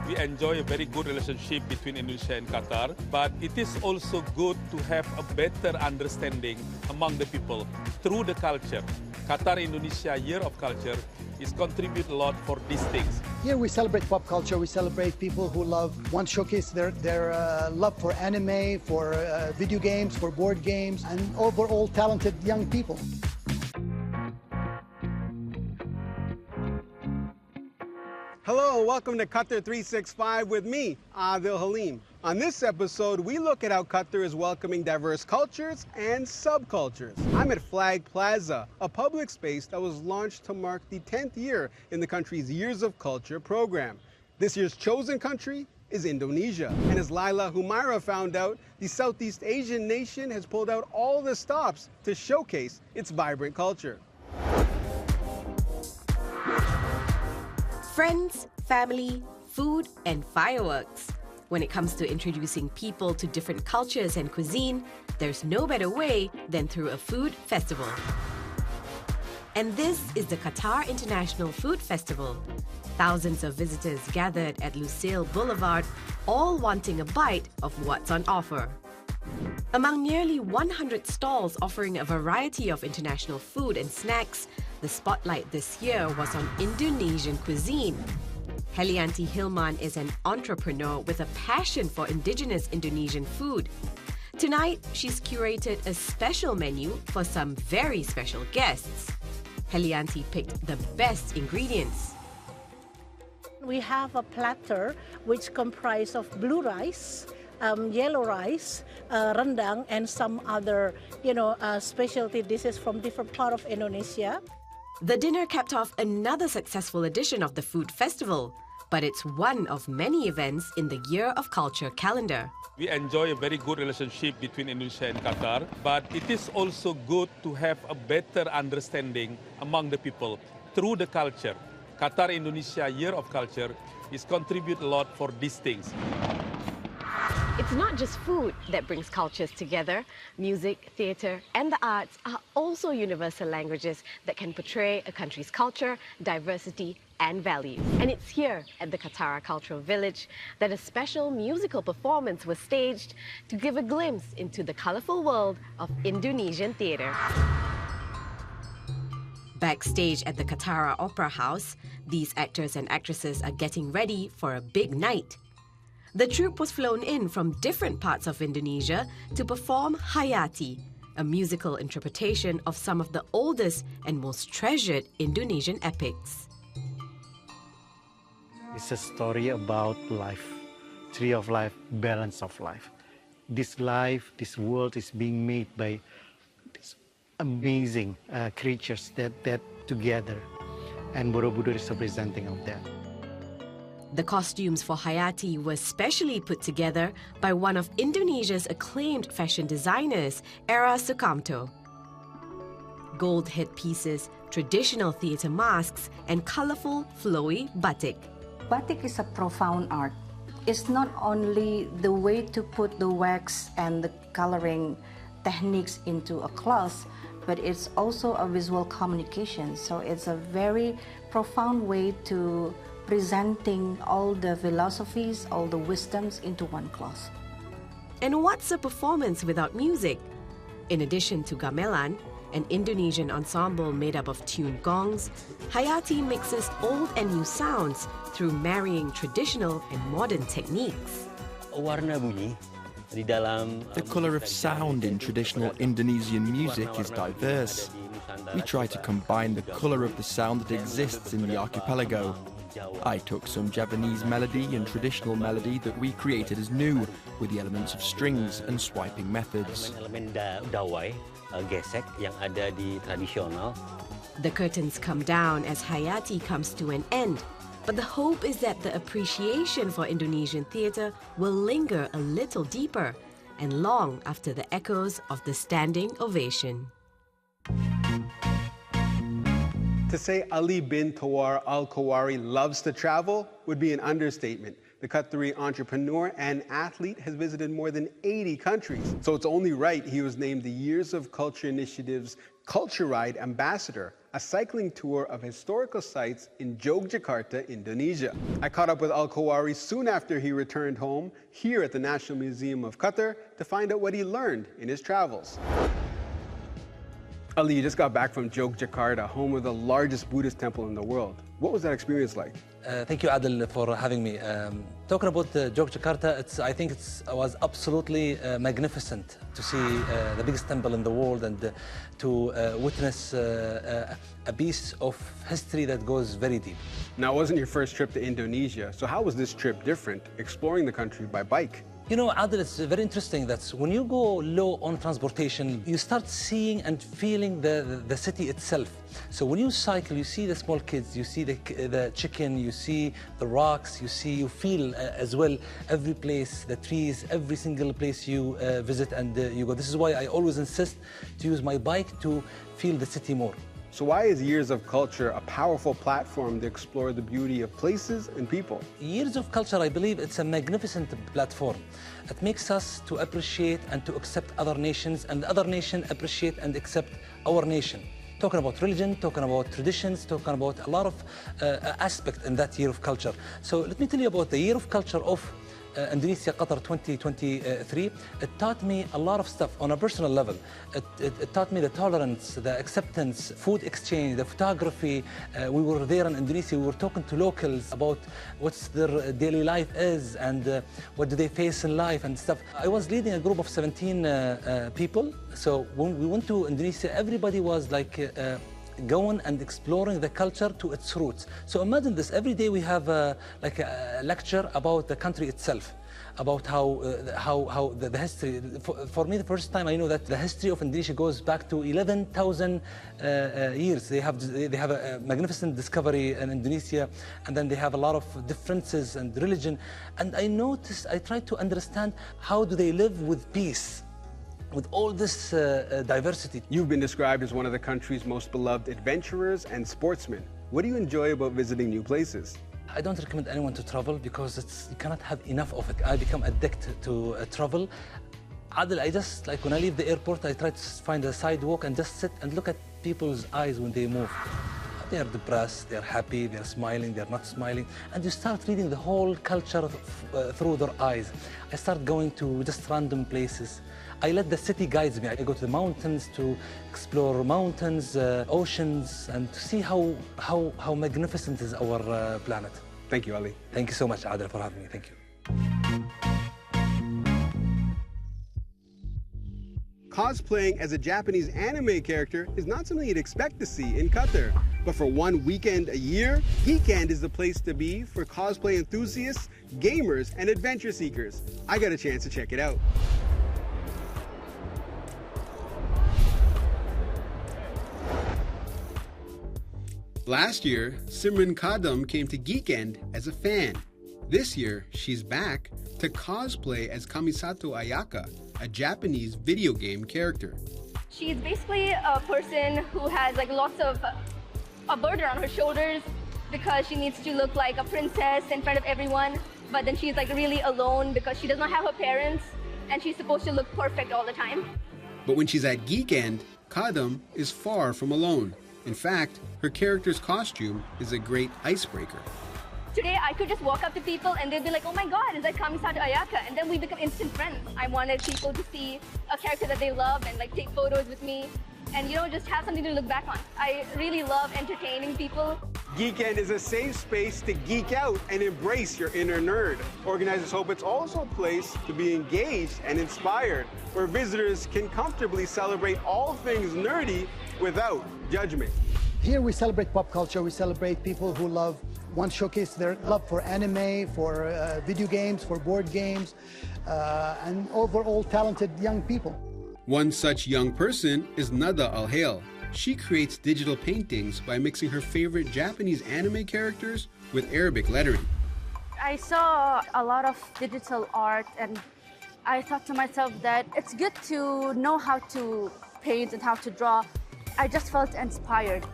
We enjoy a very good relationship between Indonesia and Qatar, but it is also good to have a better understanding among the people through the culture. Qatar-Indonesia Year of Culture is contribute a lot for these things. Here we celebrate pop culture, we celebrate people who want to showcase their love for anime, for video games, for board games, and overall talented young people. Hello, welcome to Qatar 365 with me, Adil Halim. On this episode, we look at how Qatar is welcoming diverse cultures and subcultures. I'm at Flag Plaza, a public space that was launched to mark the 10th year in the country's Years of Culture program. This year's chosen country is Indonesia. And as Laila Humaira found out, the Southeast Asian nation has pulled out all the stops to showcase its vibrant culture. Friends, family, food, and fireworks. When it comes to introducing people to different cultures and cuisine, there's no better way than through a food festival. And this is the Qatar International Food Festival. Thousands of visitors gathered at Lusail Boulevard, all wanting a bite of what's on offer. Among nearly 100 stalls offering a variety of international food and snacks, the spotlight this year was on Indonesian cuisine. Helianti Hilman is an entrepreneur with a passion for indigenous Indonesian food. Tonight, she's curated a special menu for some very special guests. Helianti picked the best ingredients. We have a platter which comprises of blue rice, yellow rice, rendang, and some other, specialty dishes from different parts of Indonesia. The dinner capped off another successful edition of the food festival, but it's one of many events in the Year of Culture calendar. We enjoy a very good relationship between Indonesia and Qatar, but it is also good to have a better understanding among the people through the culture. Qatar-Indonesia Year of Culture is contribute a lot for these things. It's not just food that brings cultures together. Music, theatre, and the arts are also universal languages that can portray a country's culture, diversity, and values. And it's here at the Qatar Cultural Village that a special musical performance was staged to give a glimpse into the colourful world of Indonesian theatre. Backstage at the Qatar Opera House, these actors and actresses are getting ready for a big night. The troupe was flown in from different parts of Indonesia to perform Hayati, a musical interpretation of some of the oldest and most treasured Indonesian epics. It's a story about life, tree of life, balance of life. This life, this world is being made by these amazing creatures that together, and Borobudur is representing of that. The costumes for Hayati were specially put together by one of Indonesia's acclaimed fashion designers, Era Sukamto. Gold headpieces, traditional theatre masks, and colourful, flowy batik. Batik is a profound art. It's not only the way to put the wax and the coloring techniques into a cloth, but it's also a visual communication. So it's a very profound way to presenting all the philosophies, all the wisdoms into one cloth. And what's a performance without music? In addition to gamelan, an Indonesian ensemble made up of tuned gongs, Hayati mixes old and new sounds through marrying traditional and modern techniques. The colour of sound in traditional Indonesian music is diverse. We try to combine the colour of the sound that exists in the archipelago. I took some Javanese melody and traditional melody that we created as new, with the elements of strings and swiping methods. The curtains come down as Hayati comes to an end, but the hope is that the appreciation for Indonesian theatre will linger a little deeper and long after the echoes of the standing ovation. To say Ali bin Tawar al-Kawari loves to travel would be an understatement. The Qatari entrepreneur and athlete has visited more than 80 countries, so it's only right he was named the Years of Culture Initiative's Culture Ride Ambassador, a cycling tour of historical sites in Yogyakarta, Indonesia. I caught up with Al-Khawari soon after he returned home here at the National Museum of Qatar to find out what he learned in his travels. Ali, you just got back from Yogyakarta, home of the largest Buddhist temple in the world. What was that experience like? Thank you, Adil, for having me. Talking about Yogyakarta, I think it was absolutely magnificent to see the biggest temple in the world and to witness a piece of history that goes very deep. Now, it wasn't your first trip to Indonesia, so how was this trip different, exploring the country by bike? You know, Adil, it's very interesting that when you go low on transportation, you start seeing and feeling the city itself. So when you cycle, you see the small kids, you see the chicken, you see the rocks, you feel as well every place, the trees, every single place you visit and you go. This is why I always insist to use my bike to feel the city more. So why is Years of Culture a powerful platform to explore the beauty of places and people? Years of Culture, I believe it's a magnificent platform. It makes us to appreciate and to accept other nations, and other nations appreciate and accept our nation. Talking about religion, talking about traditions, talking about a lot of aspects in that Year of Culture. So let me tell you about the Year of Culture of Indonesia, Qatar 2023. It taught me a lot of stuff on a personal level. It taught me the tolerance, the acceptance, food exchange, the photography. We were there in Indonesia, we were talking to locals about what's their daily life is and what do they face in life and stuff. I was leading a group of 17 people. So when we went to Indonesia, everybody was like going and exploring the culture to its roots. So imagine this, every day we have like a lecture about the country itself, about how the history. For me, the first time I know that the history of Indonesia goes back to 11,000 years. They have a magnificent discovery in Indonesia, and then they have a lot of differences and religion. And I noticed, I tried to understand how do they live with peace with all this diversity. You've been described as one of the country's most beloved adventurers and sportsmen. What do you enjoy about visiting new places? I don't recommend anyone to travel because you cannot have enough of it. I become addicted to travel. Adil, I just, like when I leave the airport, I try to find a sidewalk and just sit and look at people's eyes when they move. They are depressed, they are happy, they are smiling, they are not smiling. And you start reading the whole culture through their eyes. I start going to just random places. I let the city guide me. I go to the mountains to explore mountains, oceans, and to see how magnificent is our planet. Thank you, Ali. Thank you so much, Adil, for having me. Thank you. Cosplaying as a Japanese anime character is not something you'd expect to see in Qatar. But for one weekend a year, Geekend is the place to be for cosplay enthusiasts, gamers, and adventure seekers. I got a chance to check it out. Last year, Simran Kadam came to Geekend as a fan. This year, she's back to cosplay as Kamisato Ayaka, a Japanese video game character. She's basically a person who has like lots of a burden on her shoulders because she needs to look like a princess in front of everyone, but then she's like really alone because she does not have her parents and she's supposed to look perfect all the time. But when she's at Geekend, Kadam is far from alone. In fact, her character's costume is a great icebreaker. Today, I could just walk up to people and they'd be like, oh my God, is that Kamisato Ayaka? And then we become instant friends. I wanted people to see a character that they love and like take photos with me and, you know, just have something to look back on. I really love entertaining people. Geekend is a safe space to geek out and embrace your inner nerd. Organizers hope it's also a place to be engaged and inspired, where visitors can comfortably celebrate all things nerdy without judgment. Here we celebrate pop culture, we celebrate people who showcase their love for anime, for video games, for board games, and overall talented young people. One such young person is Nada Alhail. She creates digital paintings by mixing her favorite Japanese anime characters with Arabic lettering. I saw a lot of digital art and I thought to myself that it's good to know how to paint and how to draw. I just felt inspired.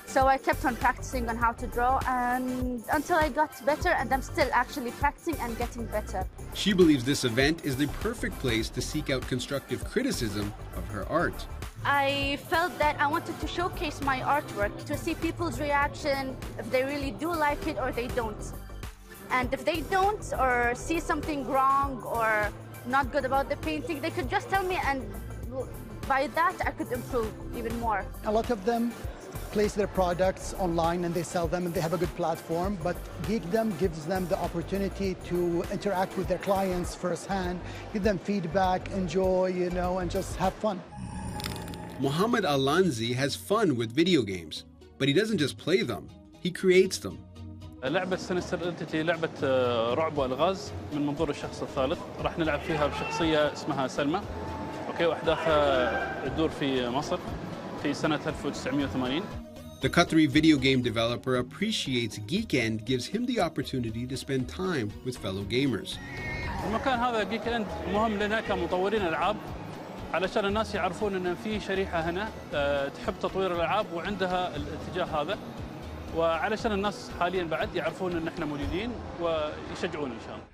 So I kept on practicing on how to draw and until I got better, and I'm still actually practicing and getting better. She believes this event is the perfect place to seek out constructive criticism of her art. I felt that I wanted to showcase my artwork to see people's reaction, if they really do like it or they don't. And if they don't or see something wrong or not good about the painting, they could just tell me, and by that I could improve even more. A lot of them place their products online and they sell them and they have a good platform, but Geekdom gives them the opportunity to interact with their clients firsthand, give them feedback, enjoy, you know, and just have fun. Muhammad Al-Lanzi has fun with video games, but he doesn't just play them, he creates them. لعبة سينستر انتيتي لعبة رعب والغاز من منظور الشخص الثالث، راح نلعب فيها بشخصية اسمها سلمى، اوكي، واحداثها تدور في مصر في سنة 1980. The Qatari video game developer appreciates Geekend gives him the opportunity to spend time with fellow gamers. المكان هذا جيك اند مهم لنا كمطورين العاب، علشان الناس يعرفون ان في شريحة هنا تحب تطوير الالعاب وعندها الاتجاه هذا، وعلشان الناس حاليا بعد يعرفون ان احنا موجودين ويشجعون ان شاء الله.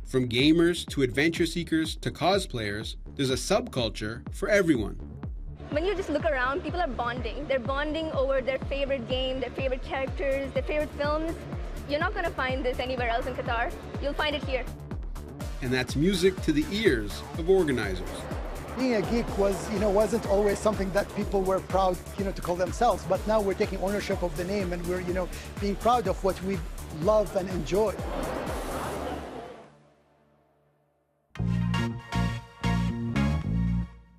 From gamers to adventure seekers to cosplayers, there's a subculture for everyone. When you just look around, people are bonding. They're bonding over their favorite game, their favorite characters, their favorite films. You're not going to find this anywhere else in Qatar. You'll find it here. And that's music to the ears of organizers. Being a geek wasn't always something that people were proud, to call themselves. But now we're taking ownership of the name and we're, being proud of what we love and enjoy.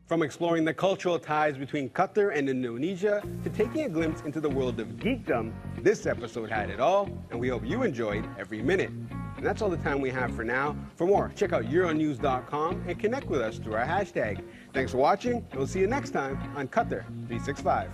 From exploring the cultural ties between Qatar and Indonesia to taking a glimpse into the world of geekdom, this episode had it all, and we hope you enjoyed every minute. And that's all the time we have for now. For more, check out Euronews.com and connect with us through our hashtag. Thanks for watching, and we'll see you next time on Qatar 365.